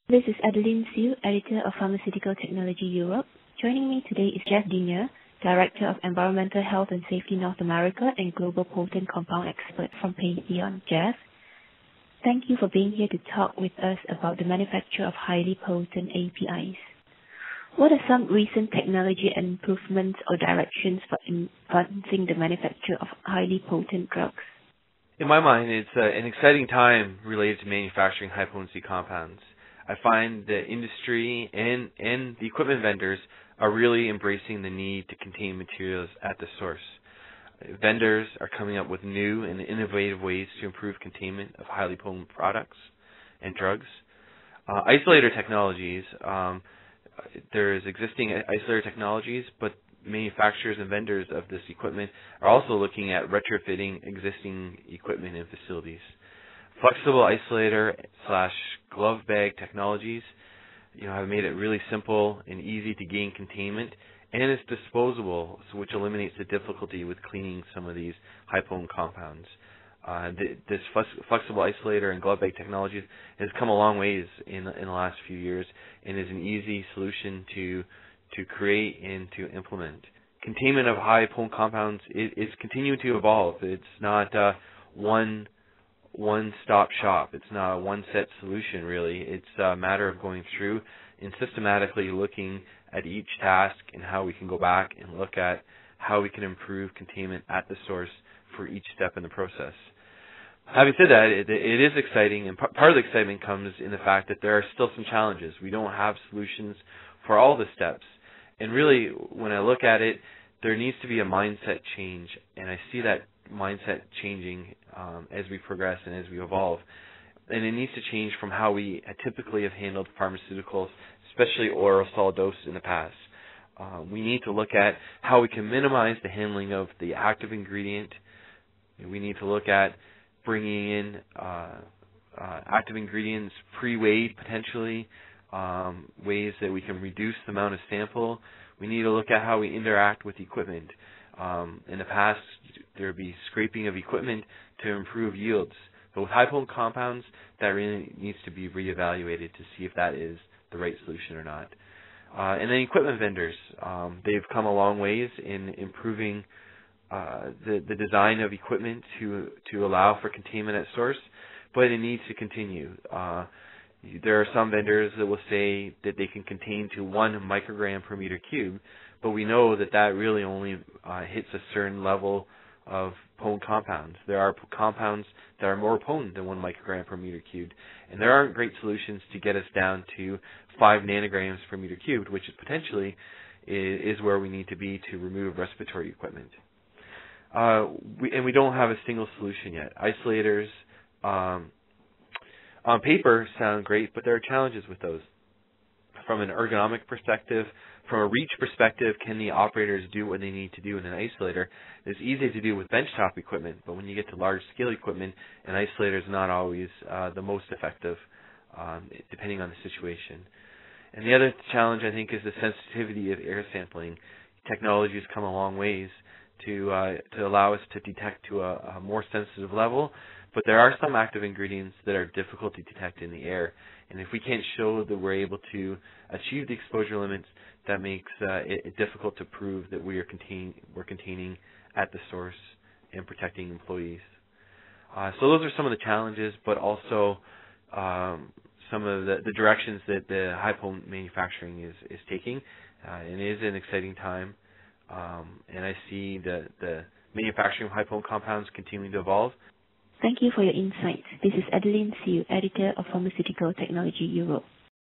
This is Adeline Siew, editor of Pharmaceutical Technology Europe. Joining me today is Dinyer, Director of Environmental Health and Safety North America and Global Potent Compound Expert from Patheon. Jeff, thank you for being here to talk with us about the manufacture of highly potent APIs. What are some recent technology improvements or directions for advancing the manufacture of highly potent drugs? In my mind, it's an exciting time related to manufacturing high-potency compounds. I find the industry and the equipment vendors are really embracing the need to contain materials at the source. Vendors are coming up with new and innovative ways to improve containment of highly potent products and drugs. Isolator technologies, there's existing isolator technologies, but manufacturers and vendors of this equipment are also looking at retrofitting existing equipment and facilities. Flexible isolator / glove bag technologies, have made it really simple and easy to gain containment, and it's disposable, which eliminates the difficulty with cleaning some of these high potent compounds. This flexible isolator and glove bag technology has come a long ways in the last few years and is an easy solution to create and to implement. Containment of high potent compounds is continuing to evolve. It's not one-stop shop. It's not a one-set solution, really. It's a matter of going through and systematically looking at each task and how we can go back and look at how we can improve containment at the source for each step in the process. Having said that, it is exciting, and part of the excitement comes in the fact that there are still some challenges. We don't have solutions for all the steps. And really, when I look at it, there needs to be a mindset change, and I see that mindset changing as we progress and as we evolve. And it needs to change from how we typically have handled pharmaceuticals, especially oral solid dose in the past. We need to look at how we can minimize the handling of the active ingredient. We need to look at bringing in active ingredients pre-weighed potentially, ways that we can reduce the amount of sample. We need to look at how we interact with equipment. In the past, there would be scraping of equipment to improve yields. But with high potent compounds, that really needs to be reevaluated to see if that is the right solution or not. And then equipment vendors, they've come a long ways in improving the design of equipment to allow for containment at source, but it needs to continue. There are some vendors that will say that they can contain to 1 microgram per meter cube, but we know that really only hits a certain level of potent compounds. There are compounds that are more potent than 1 microgram per meter cubed, and there aren't great solutions to get us down to 5 nanograms per meter cubed, which is potentially is where we need to be to remove respiratory equipment. We don't have a single solution yet. Isolators, on paper, sound great, but there are challenges with those. From an ergonomic perspective, from a reach perspective, can the operators do what they need to do in an isolator? It's easy to do with benchtop equipment, but when you get to large-scale equipment, an isolator is not always the most effective, depending on the situation. And the other challenge, I think, is the sensitivity of air sampling. Technology has come a long ways to allow us to detect to a more sensitive level, but there are some active ingredients that are difficult to detect in the air. And if we can't show that we're able to achieve the exposure limits, that makes it difficult to prove that we're containing at the source and protecting employees. So those are some of the challenges, but also some of the directions that the high potent manufacturing is taking. And it is an exciting time. And I see the manufacturing of high potent compounds continuing to evolve. Thank you for your insights. This is Adeline Siew, editor of Pharmaceutical Technology Europe.